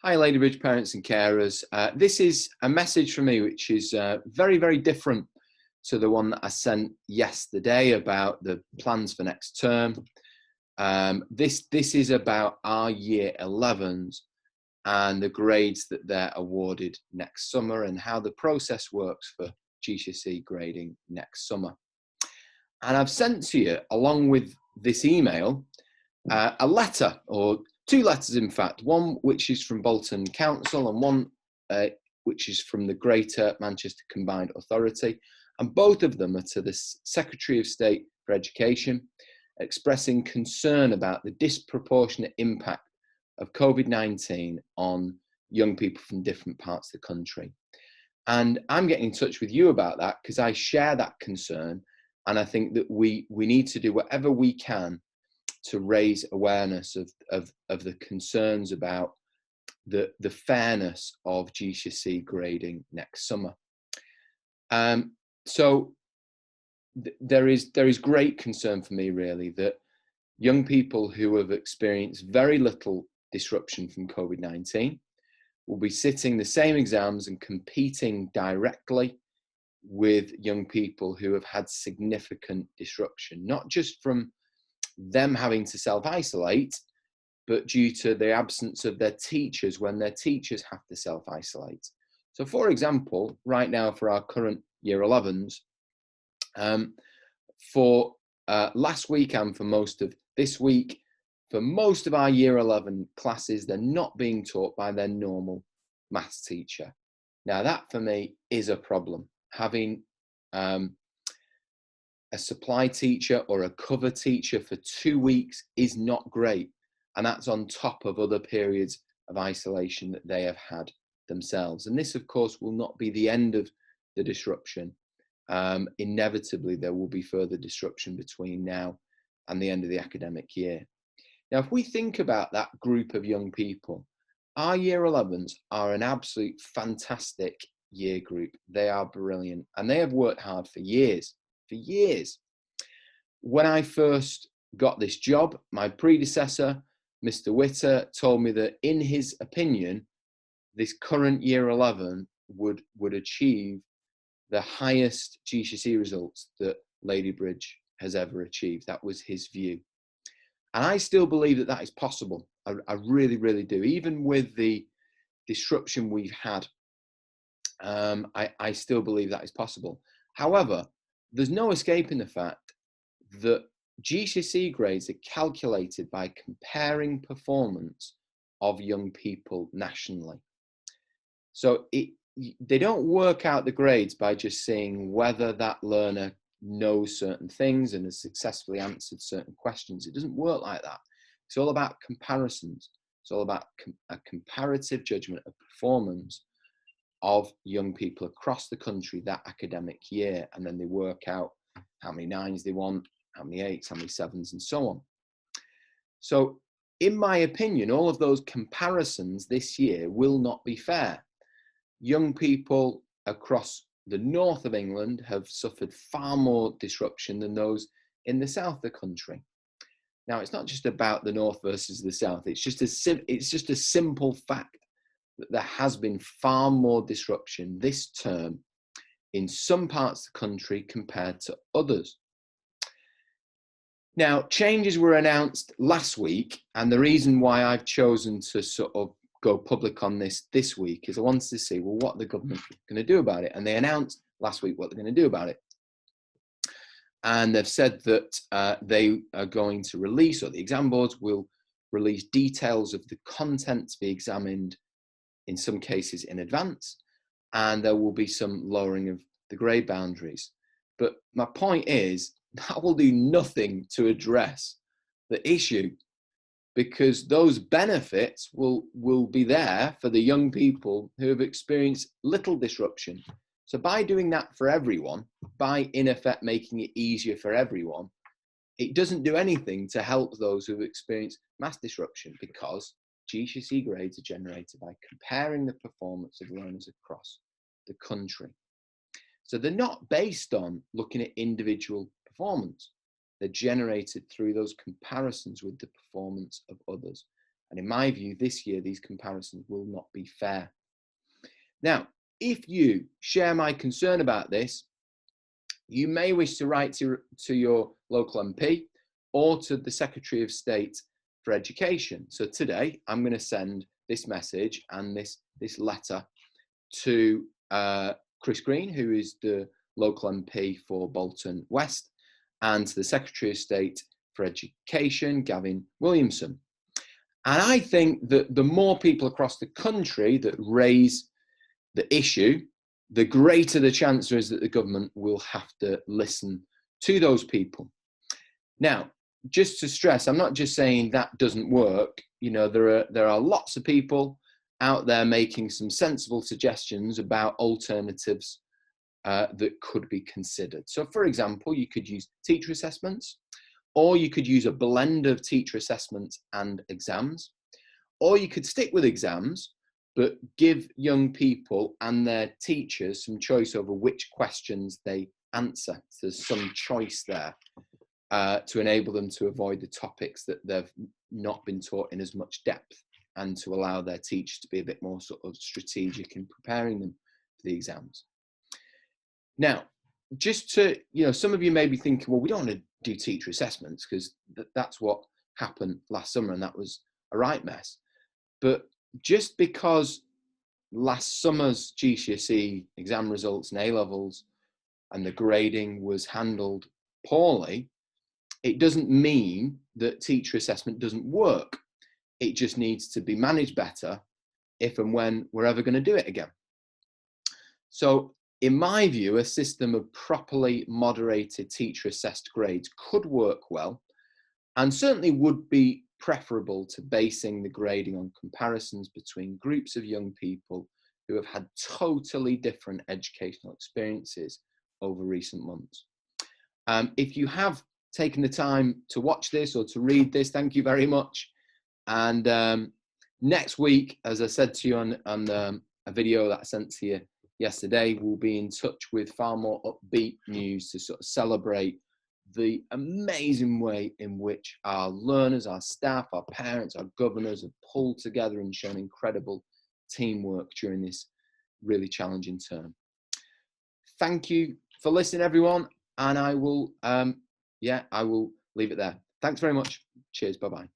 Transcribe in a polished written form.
Hi, Ladybridge parents and carers. This is a message from me which is very, very different to the one that I sent yesterday about the plans for next term. This is about our year 11s and the grades that they're awarded next summer and how the process works for GCSE grading next summer. And I've sent to you, along with this email, a letter, or two letters in fact, one which is from Bolton Council and one which is from the Greater Manchester Combined Authority, and both of them are to the Secretary of State for Education, expressing concern about the disproportionate impact of COVID-19 on young people from different parts of the country. And I'm getting in touch with you about that because I share that concern, and I think that we need to do whatever we can to raise awareness of the concerns about the fairness of GCSE grading next summer. So there is great concern for me, really, that young people who have experienced very little disruption from COVID-19 will be sitting the same exams and competing directly with young people who have had significant disruption, not just from them having to self-isolate, but due to the absence of their teachers when their teachers have to self-isolate. So for example, right now for our current year 11s, for last week and for most of this week, for most of our year 11 classes, they're not being taught by their normal maths teacher. Now that for me is a problem. Having a supply teacher or a cover teacher for 2 weeks is not great. And that's on top of other periods of isolation that they have had themselves. And this, of course, will not be the end of the disruption. Inevitably, there will be further disruption between now and the end of the academic year. Now, if we think about that group of young people, our year 11s are an absolute fantastic year group. They are brilliant and they have worked hard for years. When I first got this job, my predecessor, Mr. Witter, told me that in his opinion, this current year 11 would achieve the highest GCSE results that Ladybridge has ever achieved. That was his view. And I still believe that that is possible. I really, really do. Even with the disruption we've had, I still believe that is possible. However, there's no escaping the fact that GCSE grades are calculated by comparing performance of young people nationally. So they don't work out the grades by just seeing whether that learner knows certain things and has successfully answered certain questions. It doesn't work like that. It's all about comparisons. It's all about a comparative judgment of performance of young people across the country that academic year, and then they work out how many 9s they want, how many 8s, how many 7s, and so on. So in my opinion, all of those comparisons this year will not be fair. Young people across the north of England have suffered far more disruption than those in the south of the country. Now, it's not just about the north versus the south. It's just a simple fact that there has been far more disruption this term in some parts of the country compared to others. Now, changes were announced last week, and the reason why I've chosen to sort of go public on this week is I wanted to see, well, what the government are going to do about it. And they announced last week what they're going to do about it. And they've said that they are going to release, or the exam boards will release details of the content to be examined, in some cases in advance, and there will be some lowering of the grade boundaries. But my point is, that will do nothing to address the issue, because those benefits will be there for the young people who have experienced little disruption. So by doing that for everyone, by in effect making it easier for everyone, it doesn't do anything to help those who have experienced mass disruption, because GCSE grades are generated by comparing the performance of learners across the country. So they're not based on looking at individual performance. They're generated through those comparisons with the performance of others. And in my view, this year, these comparisons will not be fair. Now, if you share my concern about this, you may wish to write to your local MP or to the Secretary of State for Education. So today, I'm going to send this message and this letter to Chris Green, who is the local MP for Bolton West, and to the Secretary of State for Education, Gavin Williamson. And I think that the more people across the country that raise the issue, the greater the chance there is that the government will have to listen to those people. Now, just to stress, I'm not just saying that doesn't work. You know, there are lots of people out there making some sensible suggestions about alternatives that could be considered. So, for example, you could use teacher assessments, or you could use a blend of teacher assessments and exams, or you could stick with exams, but give young people and their teachers some choice over which questions they answer. So there's some choice there to enable them to avoid the topics that they've not been taught in as much depth, and to allow their teachers to be a bit more sort of strategic in preparing them for the exams. Now, just to, some of you may be thinking, well, we don't want to do teacher assessments because that's what happened last summer and that was a right mess. But just because last summer's GCSE exam results and A-levels and the grading was handled poorly, it doesn't mean that teacher assessment doesn't work. It just needs to be managed better if and when we're ever going to do it again. So in my view, a system of properly moderated teacher assessed grades could work well, and certainly would be preferable to basing the grading on comparisons between groups of young people who have had totally different educational experiences over recent months. If you have taken the time to watch this or to read this, thank you very much. And next week, as I said to you on a video that I sent to you yesterday, we'll be in touch with far more upbeat news to sort of celebrate the amazing way in which our learners, our staff, our parents, our governors have pulled together and shown incredible teamwork during this really challenging term. Thank you for listening, everyone, and I will leave it there. Thanks very much. Cheers. Bye-bye.